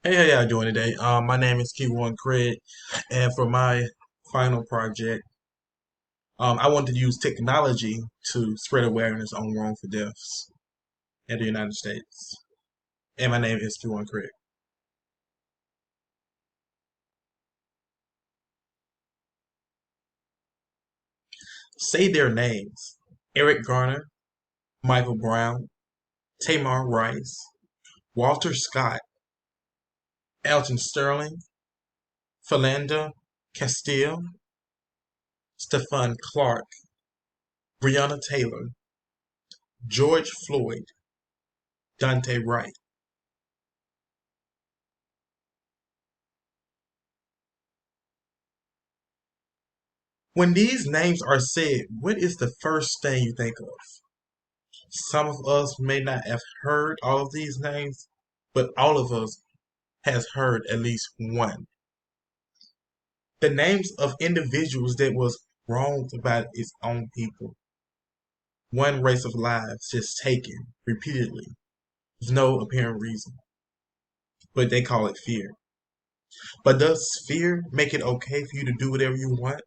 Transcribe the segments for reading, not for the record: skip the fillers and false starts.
Hey, how y'all doing today? My name is Key1 Craig, and for my final project, I wanted to use technology to spread awareness on wrongful deaths in the United States. And my name is Key1 Craig. Say their names: Eric Garner, Michael Brown, Tamar Rice, Walter Scott, Elton Sterling, Philando Castile, Stephon Clark, Breonna Taylor, George Floyd, Dante Wright. When these names are said, what is the first thing you think of? Some of us may not have heard all of these names, but all of us has heard at least one. The names of individuals that was wronged by its own people. One race of lives just taken repeatedly with no apparent reason, but they call it fear. But does fear make it okay for you to do whatever you want?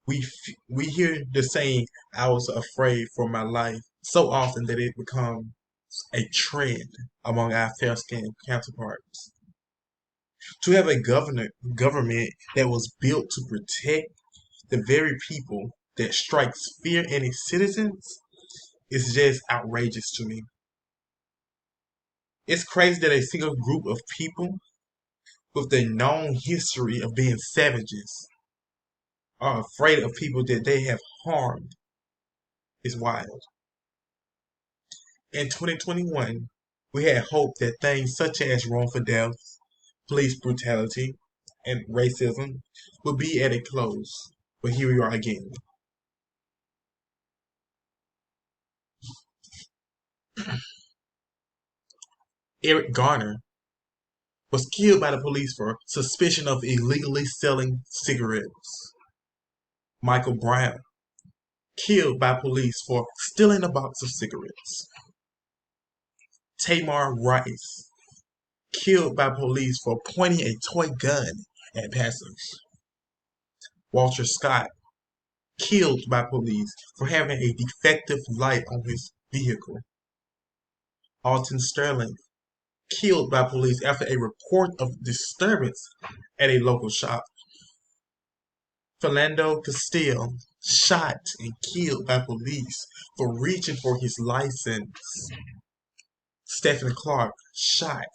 We hear the saying, "I was afraid for my life," so often that it becomes a trend among our fair-skinned counterparts. To have a government that was built to protect the very people that strikes fear in its citizens is just outrageous to me. It's crazy that a single group of people with the known history of being savages are afraid of people that they have harmed. Is wild. In 2021, we had hope that things such as wrongful deaths, police brutality, and racism would be at a close. But here we are again. Eric Garner was killed by the police for suspicion of illegally selling cigarettes. Michael Brown, killed by police for stealing a box of cigarettes. Tamar Rice, killed by police for pointing a toy gun at passengers. Walter Scott, killed by police for having a defective light on his vehicle. Alton Sterling, killed by police after a report of disturbance at a local shop. Philando Castile, shot and killed by police for reaching for his license. Stephen Clark, shot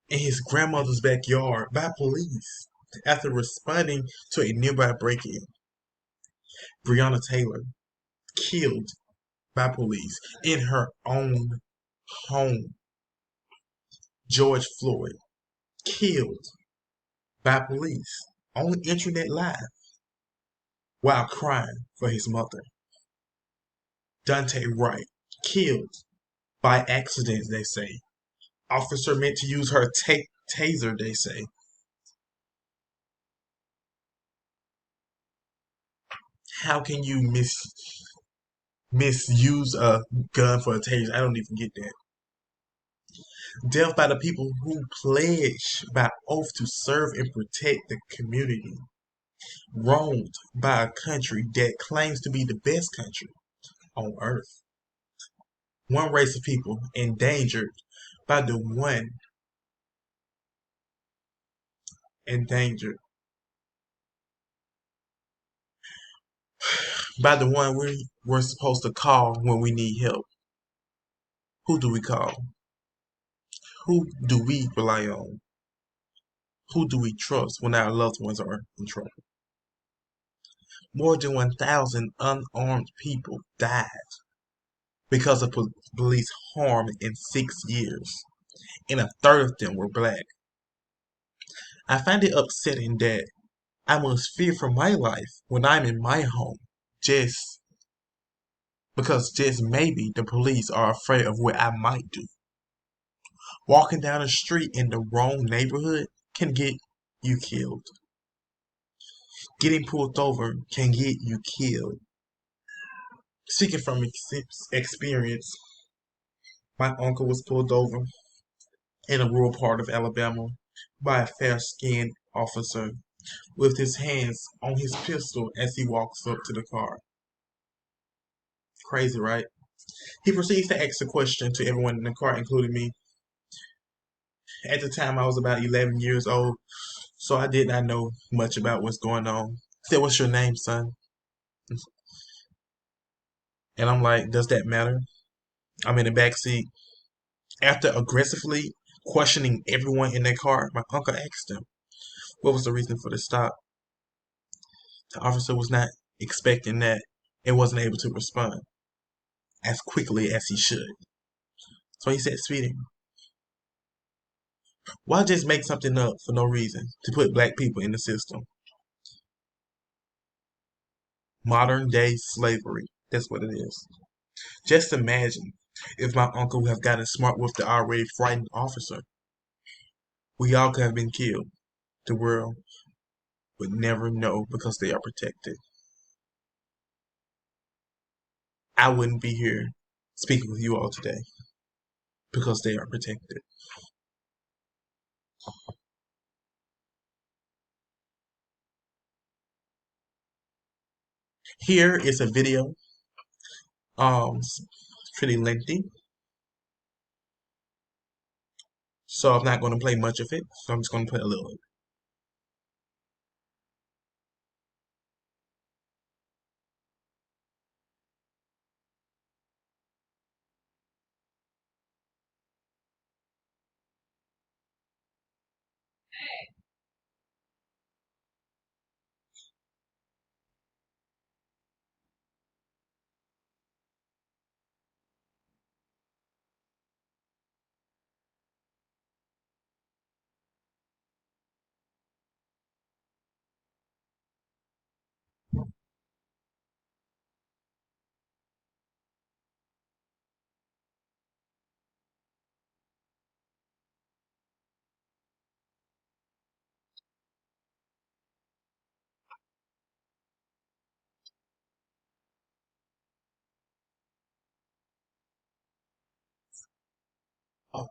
in his grandmother's backyard by police after responding to a nearby break-in. Breonna Taylor, killed by police in her own home. George Floyd, killed by police on Internet Live while crying for his mother. Dante Wright, killed by accident, they say. Officer meant to use her taser, they say. How can you misuse a gun for a taser? I don't even get that. Death by the people who pledge by oath to serve and protect the community. Wronged by a country that claims to be the best country on earth. One race of people endangered by the one endangered by the one we're supposed to call when we need help. Who do we call? Who do we rely on? Who do we trust when our loved ones are in trouble? More than 1,000 unarmed people died because of police harm in 6 years, and a third of them were black. I find it upsetting that I must fear for my life when I'm in my home, just because just maybe the police are afraid of what I might do. Walking down the street in the wrong neighborhood can get you killed. Getting pulled over can get you killed. Speaking from experience, my uncle was pulled over in a rural part of Alabama by a fair-skinned officer with his hands on his pistol as he walks up to the car. Crazy, right? He proceeds to ask a question to everyone in the car, including me. At the time, I was about 11 years old, so I did not know much about what's going on. He said, "What's your name, son?" And I'm like, "Does that matter?" I'm in the back seat. After aggressively questioning everyone in the car, my uncle asked him what was the reason for the stop. The officer was not expecting that and wasn't able to respond as quickly as he should. So he said, "Speeding. Why just make something up for no reason to put black people in the system?" Modern day slavery. That's what it is. Just imagine if my uncle would have gotten smart with the already frightened officer. We all could have been killed. The world would never know because they are protected. I wouldn't be here speaking with you all today because they are protected. Here is a video. It's pretty lengthy, so I'm not going to play much of it. So I'm just going to play a little. Oh,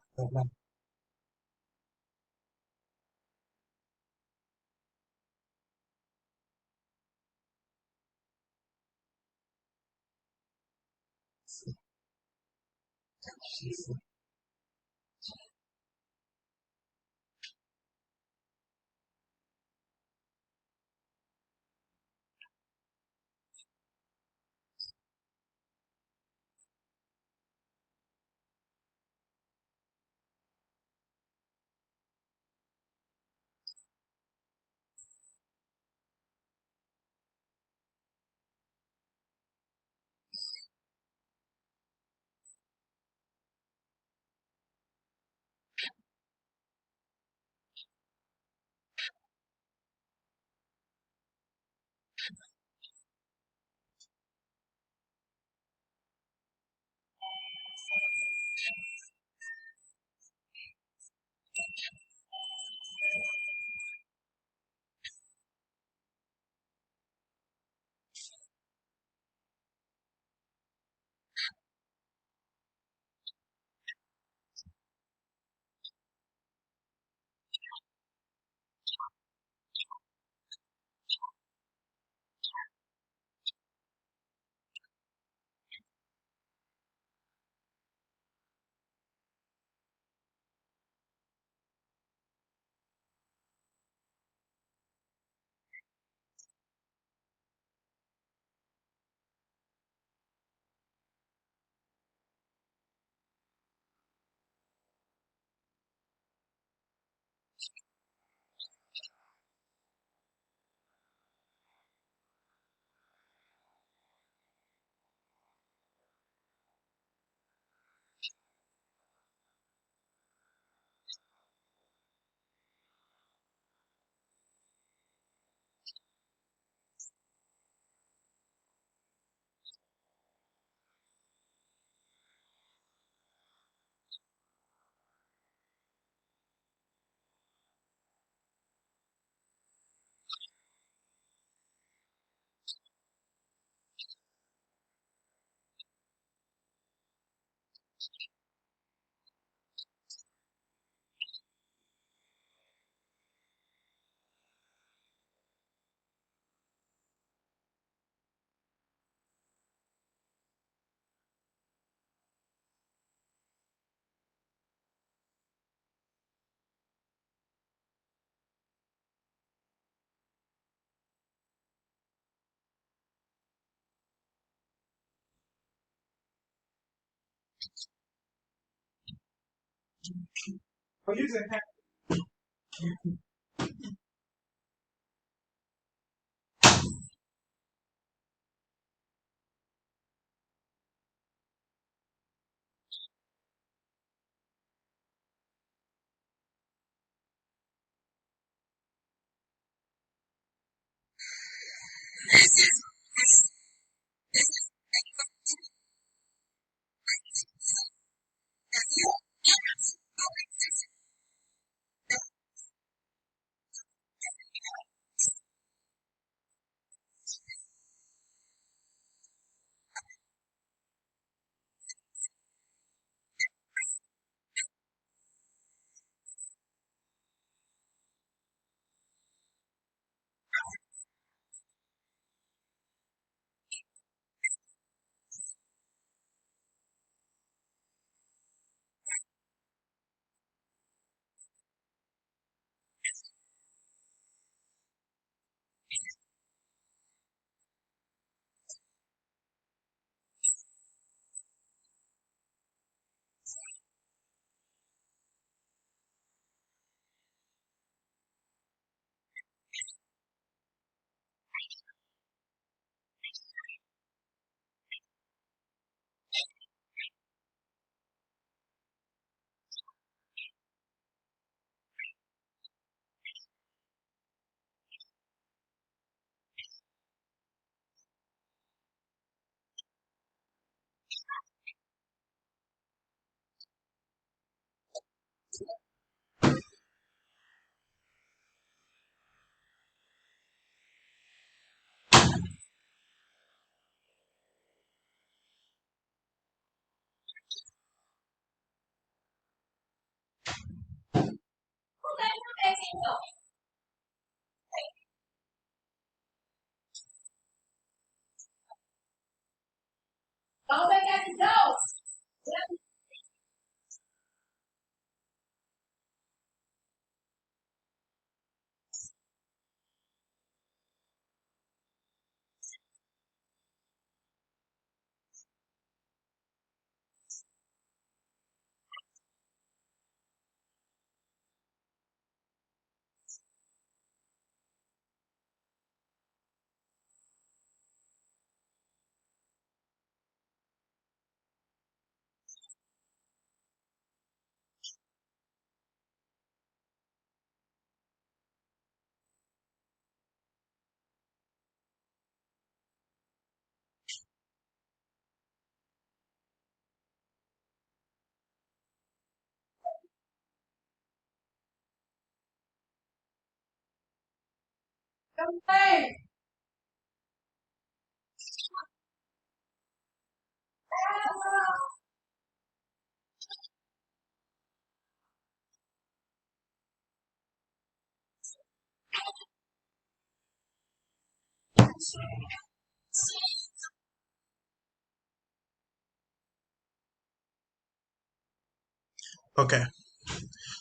Okay,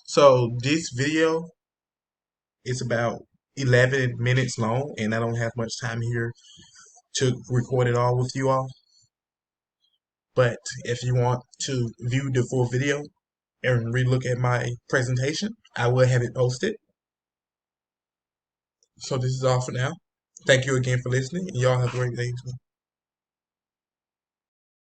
so this video is about 11 minutes long, and I don't have much time here to record it all with you all. But if you want to view the full video and relook at my presentation, I will have it posted. So this is all for now. Thank you again for listening, and y'all have a great day.